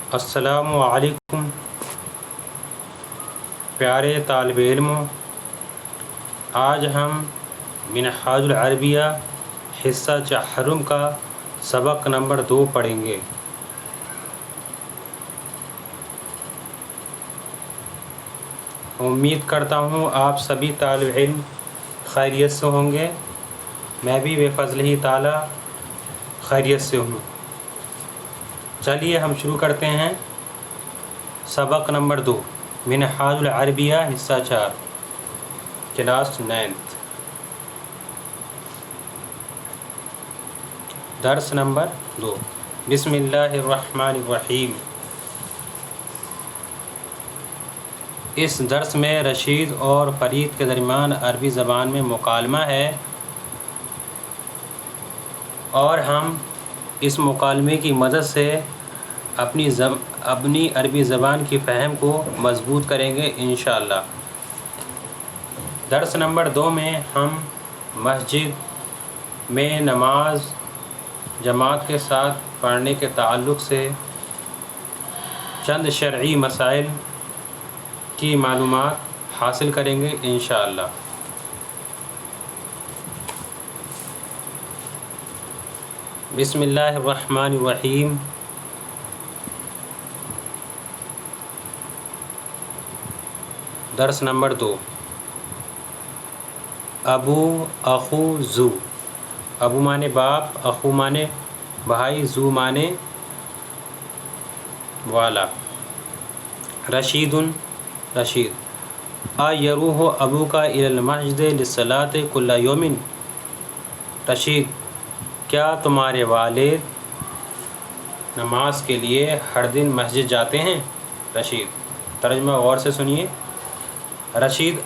السلام علیکم پیارے طالب علموں، آج ہم منہاج العربیہ حصہ چہارم کا سبق نمبر 2 پڑھیں گے۔ امید کرتا ہوں آپ سبھی طالب علم خیریت سے ہوں گے، میں بھی بے فضل ہی تعالیٰ خیریت سے ہوں۔ چلیے ہم شروع کرتے ہیں سبق نمبر 2، منہاج العربیہ حصہ 4، کلاس 9th، درس نمبر 2۔ بسم اللہ الرحمن الرحیم۔ اس درس میں رشید اور فرید کے درمیان عربی زبان میں مکالمہ ہے، اور ہم اس مکالمے کی مدد سے اپنی عربی زبان کی فہم کو مضبوط کریں گے انشاءاللہ۔ درس نمبر 2 میں ہم مسجد میں نماز جماعت کے ساتھ پڑھنے کے تعلق سے چند شرعی مسائل کی معلومات حاصل کریں گے انشاءاللہ۔ بسم اللہ الرحمن الرحیم۔ درس نمبر 2، ابو، اخو، زو۔ ابو مانے باپ، اخو مانے بھائی، زو مانے والا۔ رشید، رشید۔ یروح ابوک الی المسجد للصلاۃ کل یوم۔ رشید، کیا تمہارے والد نماز کے لیے ہر دن مسجد جاتے ہیں؟ رشید، ترجمہ غور سے سنیے۔ رشید،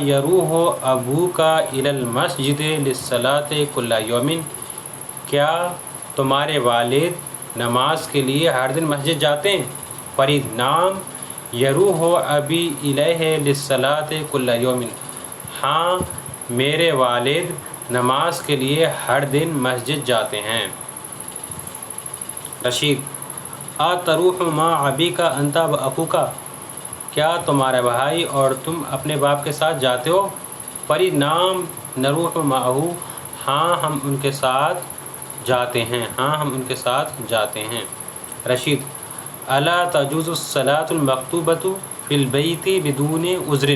یروح ابوک الی المسجد للصلاۃ کل یوم۔ کیا تمہارے والد نماز کے لیے ہر دن مسجد جاتے ہیں؟ فرید، نعم یروح ابی الیہ للصلاۃ کل یوم۔ ہاں، میرے والد نماز کے لیے ہر دن مسجد جاتے ہیں۔ رشید، تروح مع ابیک انت و اخوک۔ کیا تمہارا بھائی اور تم اپنے باپ کے ساتھ جاتے ہو؟ فرید، نعم نروح معہ۔ ہاں، ہم ان کے ساتھ جاتے ہیں، ہاں ہم ان کے ساتھ جاتے ہیں۔ رشید، الا تجوز الصلاۃ المکتوبۃ فی البیت بدون عذر۔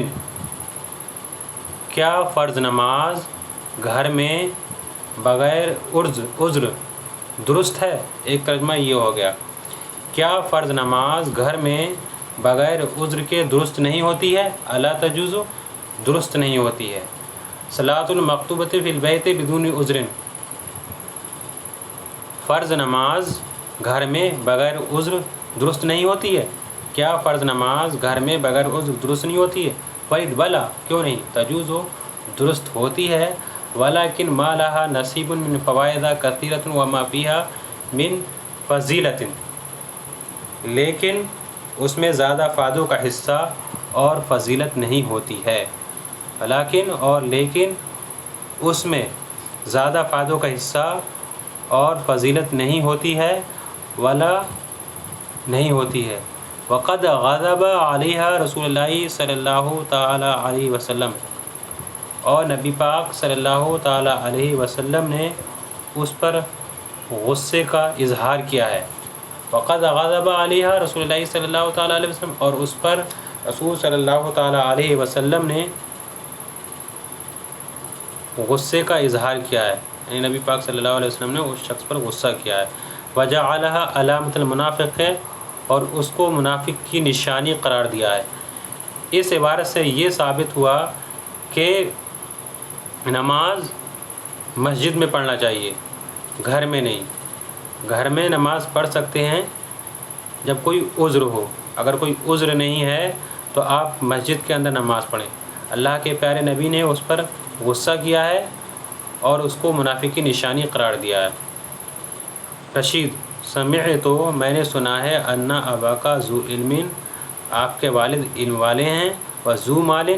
کیا فرض نماز گھر میں بغیر عذر درست ہے؟ ایک ترجمہ یہ ہو گیا، کیا فرض نماز گھر میں بغیر عذر کے درست نہیں ہوتی ہے؟ الا تجوز، درست نہیں ہوتی ہے۔ صلاۃ المکتوبۃ فی البیت بدون عذر، فرض نماز گھر میں بغیر عذر درست نہیں ہوتی ہے۔ کیا فرض نماز گھر میں بغیر عذر درست نہیں ہوتی ہے؟ فرید، بلا، کیوں نہیں، تجوز، درست ہوتی ہے، ولیکن ما لها نصیب من فوائد کثیرۃ وما فیها من فضیلۃ۔ لیکن اس میں زیادہ فائدوں کا حصہ اور فضیلت نہیں ہوتی ہے۔ لیکن اس میں زیادہ فائدوں کا حصہ اور فضیلت نہیں ہوتی ہے، نہیں ہوتی ہے۔ وقد غضب علیہا رسول اللہ صلی اللہ تعالیٰ علیہ وسلم۔ اور نبی پاک صلی اللہ تعالیٰ علیہ وسلم نے اس پر غصے کا اظہار کیا ہے۔ وقد غضب علیہا رسول اللہ صلی اللہ تعالیٰ علیہ وسلم، اور اس پر رسول صلی اللہ تعالیٰ علیہ وسلم نے غصے کا اظہار کیا ہے، یعنی نبی پاک صلی اللہ علیہ وسلم نے اس شخص پر غصہ کیا ہے۔ وجعلها علامۃ المنافق، ہے اور اس کو منافق کی نشانی قرار دیا ہے۔ اس عبارت سے یہ ثابت ہوا کہ نماز مسجد میں پڑھنا چاہیے، گھر میں نہیں۔ گھر میں نماز پڑھ سکتے ہیں جب کوئی عذر ہو، اگر کوئی عذر نہیں ہے تو آپ مسجد کے اندر نماز پڑھیں۔ اللہ کے پیارے نبی نے اس پر غصہ کیا ہے اور اس کو منافق کی نشانی قرار دیا ہے۔ رشید، سمعت، میں نے سنا ہے، ان اباکا ذو علم، آپ کے والد علم والے ہیں، و ذو مال،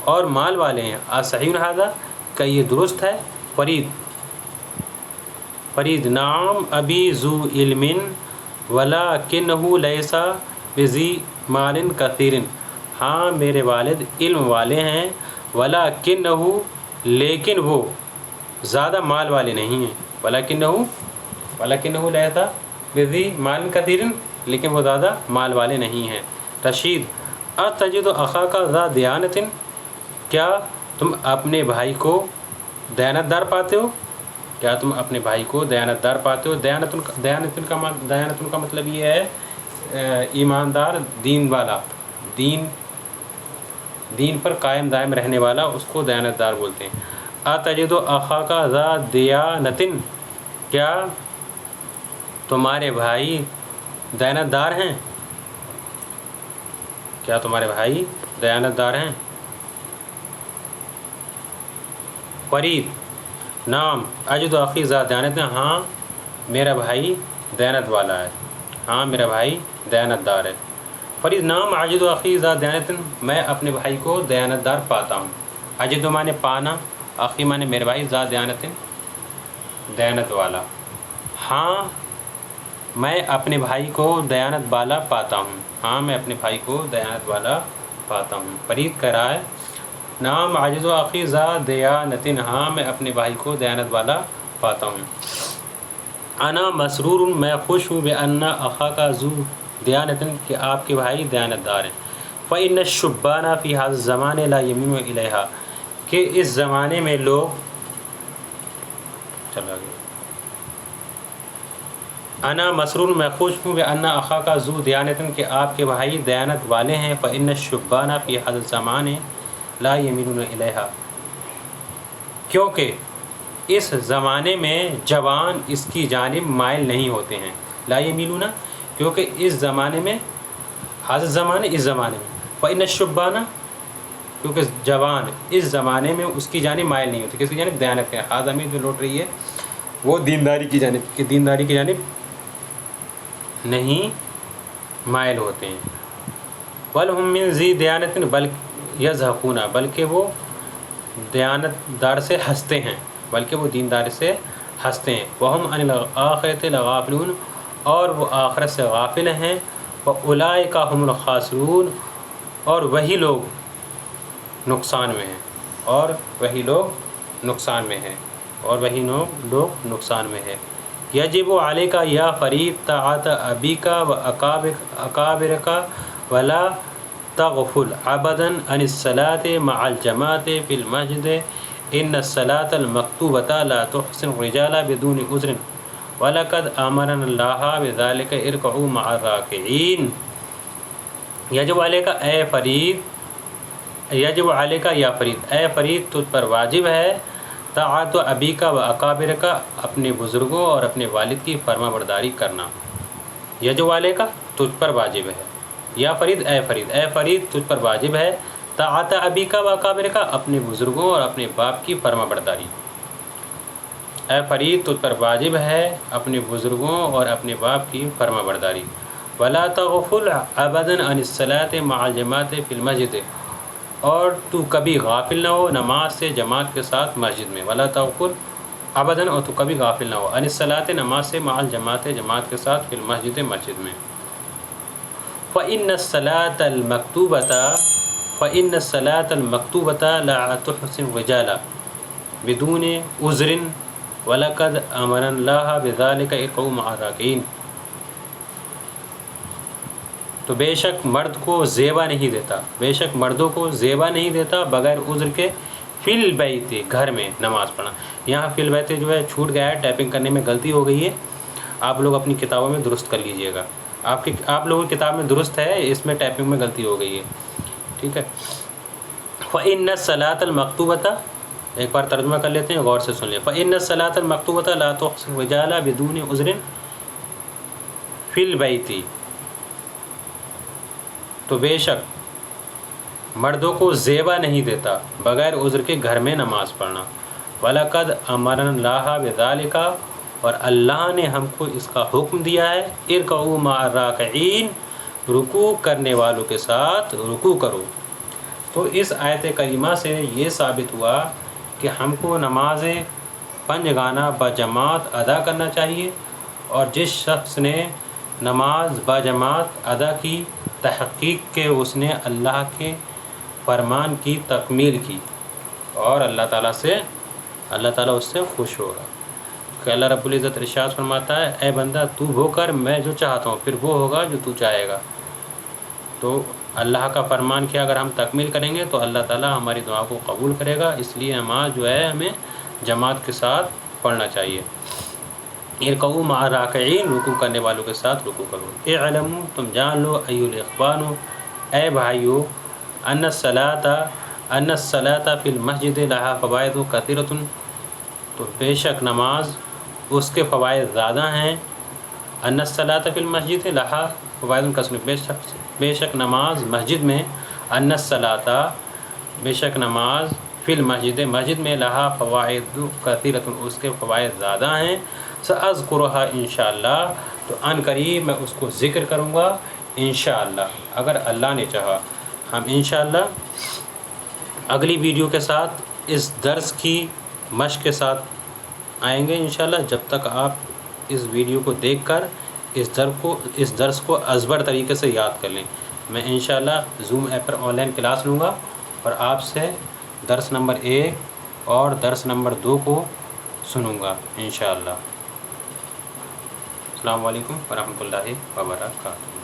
اور مال والے ہیں۔ صحیح ھذا، کہ یہ درست ہے؟ فرید، نعم ابی ذو علم، وَلَٰكِنَّهُ لَيْسَ بِذِي مَالٍ كَثِيرٍ، ہاں میرے والد علم والے ہیں، وَلَٰكِنَّهُ لیکن وہ زیادہ مال والے نہیں ہیں، وَلَٰكِنَّهُ لَيْسَ بِذِي مَالٍ كَثِيرٍ لیکن وہ زیادہ مال والے نہیں ہیں۔ رشید اَتَجِدُ أَخَاكَ ذَا دِيَانَةٍ، کیا تم اپنے بھائی کو دیانت دار پاتے ہو؟ کیا تم اپنے بھائی کو دیانت دار پاتے ہو؟ دیانت کا مطلب یہ ہے ایماندار، دین والا، دین پر قائم دائم رہنے والا، اس کو دیانت دار بولتے ہیں۔ اَتَجِدُ أَخَاكَ ذَا دِيَانَةٍ، کیا تمہارے بھائی دیانت دار ہیں؟ کیا تمہارے بھائی دیانت دار ہیں؟ فرید نعم اجد اخی ذا دیانت، ہاں میرا بھائی دیانت والا ہے، ہاں میرا بھائی دیانت دار ہے۔ فرید نعم اجد اخی ذا دیانت، میں اپنے بھائی کو دیانت دار پاتا ہوں۔ اجد مانے پانا، اخی مانے میرے بھائی، ذا دیانت دیانت والا، ہاں میں اپنے بھائی کو دیانت والا پاتا ہوں، ہاں میں اپنے بھائی کو دیانت والا پاتا ہوں۔ فرید کہہ رہا ہے نعم اجد اخی ذا دیانت، ہاں میں اپنے بھائی کو دیانت والا پاتا ہوں۔ انا مسرور، میں خوش ہوں، بأن اخاک ذو دیانت، کہ آپ کے بھائی دیانت دار ہیں۔ فإن الشبان فی هذا الزمان لا یمین الیہا، کہ اس زمانے میں لوگ انا مسرور، میں خوش ہوں، بأن اخاک ذو دیانت، کہ آپ کے بھائی دیانت والے ہیں۔ فإن الشبان فی هذا الزمان لا یمینون الیہا، کیونکہ اس زمانے میں جوان اس کی جانب مائل نہیں ہوتے ہیں۔ لا یمینون، کیونکہ اس زمانے میں، حاضر زمانے، اس زمانے میں، فإن الشبان، کیونکہ جوان اس زمانے میں اس کی جانب مائل نہیں ہوتے، کس کی جانب؟ دیانت کے۔ حاضر میں جو لوٹ رہی ہے وہ دینداری کی جانب، کہ دینداری کی جانب نہیں مائل ہوتے ہیں۔ وَلْهُم مِّن ذِي دِيَانَةٍ بل یضحکون، بلکہ وہ دیانت دار سے ہنستے ہیں، بلکہ وہ دیندار سے ہنستے ہیں۔ وَهُمْ عَنِ الْآخِرَةِ لَغَافِلُونَ، اور وہ آخرت سے غافل ہیں۔ وَأُولَٰئِكَ هُمُ الْخَاسِرُونَ، اور وہی لوگ نقصان میں ہیں، اور وہی لوگ نقصان میں ہیں، اور وہی لوگ نقصان میں ہیں۔ یجب علیک یا فرید طاعت ابیک و اکابرک ولا تغفل ابدا عن الصلاة مع الجماعة في المسجد ان الصلاة المکتوبة لا تحسن الرجال بدون عذر ولقد امرنا اللہ بذلك ارکعوا مع الراکعین۔ یجب علیک اے فرید، یجب علیک یا فرید، اے فرید تجھ پر واجب ہے، طاعت ابیک و اکابرک، اپنے بزرگوں اور اپنے والد کی فرما برداری کرنا۔ یجب علیک تجھ پر واجب ہے، یا فرید اے فرید، اے فرید تجھ پر واجب ہے، طاعت ابیک و اکابرک، اپنے بزرگوں اور اپنے باپ کی فرما برداری۔ اے فرید تجھ پر واجب ہے اپنے بزرگوں اور اپنے باپ کی فرما برداری۔ ولا تغفل ابدا عن الصلاة مع الجماعة في المسجد، اور تو کبھی غافل نہ ہو نماز سے جماعت کے ساتھ مسجد میں۔ ولا تغفل ابدا، اور تو کبھی غافل نہ ہو، عن الصلاة نماز سے، مع الجماعة جماعت کے ساتھ، فی المسجد مسجد میں۔ فإن الصلاة المکتوبة لا تحسن الرجال بدون عذر ولقد امرنا اللہ بذلك ارکعوا مع الراکعین۔ تو بے شک مرد کو زیبا نہیں دیتا، بے شک مردوں کو زیبا نہیں دیتا بغیر عذر کے، فی البیت، گھر میں نماز پڑھنا۔ یہاں فی البیت جو ہے چھوٹ گیا ہے، ٹائپنگ کرنے میں غلطی ہو گئی ہے، آپ لوگ اپنی کتابوں میں درست کر لیجئے گا۔ آپ لوگوں کی کتاب میں درست ہے، اس میں ٹائپنگ میں غلطی ہو گئی ہے، ٹھیک ہے۔ فإن الصلاة المکتوبة، ایک بار ترجمہ کر لیتے ہیں، غور سے سن لیں۔ فإن الصلاة المکتوبة لا تحسن الرجال بدون عذر فی البیت، تو بے شک مردوں کو زیبا نہیں دیتا بغیر عذر کے گھر میں نماز پڑھنا۔ وَلَقَدْ أَمَرَنَا اللَّهَ بِذَلِكَ، اور اللہ نے ہم کو اس کا حکم دیا ہے، ارکعوا مع الراکعین، رکوع کرنے والوں کے ساتھ رکوع کرو۔ تو اس آیت کریمہ سے یہ ثابت ہوا کہ ہم کو نماز پنج گانا بجماعت ادا کرنا چاہیے، اور جس شخص نے نماز باجماعت ادا کی، تحقیق کہ اس نے اللہ کے فرمان کی تکمیل کی اور اللہ تعالیٰ اس سے خوش ہوگا۔ کہ اللہ رب العزت ارشاد فرماتا ہے اے بندہ تو ہو کر میں جو چاہتا ہوں، پھر وہ ہوگا جو تو چاہے گا۔ تو اللہ کا فرمان کیا اگر ہم تکمیل کریں گے تو اللہ تعالیٰ ہماری دعا کو قبول کرے گا، اس لیے نماز جو ہے ہمیں جماعت کے ساتھ پڑھنا چاہیے۔ ارکعوا مع الراکعین، رکوع کرنے والوں کے ساتھ رکوع کرو۔ اعلموا، تم جان لو، ایھا الاخوان، اے بھائیو، ان الصلاۃ فی المسجد لہا فوائد کثیرۃ، تو بے شک نماز اس کے فوائد زیادہ ہیں۔ ان الصلاۃ فی المسجد لہا فوائد کثیرۃ، بے شک نماز مسجد میں، ان الصلاۃ بے شک نماز فی المسجد مسجد میں، لہا فوائد کثیرۃ اس کے فوائد زیادہ ہیں۔ ساذکرھا انشاءاللہ، تو ان قریب میں اس کو ذکر کروں گا انشاءاللہ، اگر اللہ نے چاہا۔ ہم انشاءاللہ اگلی ویڈیو کے ساتھ اس درس کی مشق کے ساتھ آئیں گے انشاءاللہ۔ جب تک آپ اس ویڈیو کو دیکھ کر اس درس کو ازبر طریقے سے یاد کر لیں۔ میں انشاءاللہ zoom app per on line class لوں گا اور آپ سے درس نمبر 1 اور درس نمبر 2 کو سنوں گا انشاءاللہ۔ السلام علیکم ورحمۃ اللہ وبرکاتہ۔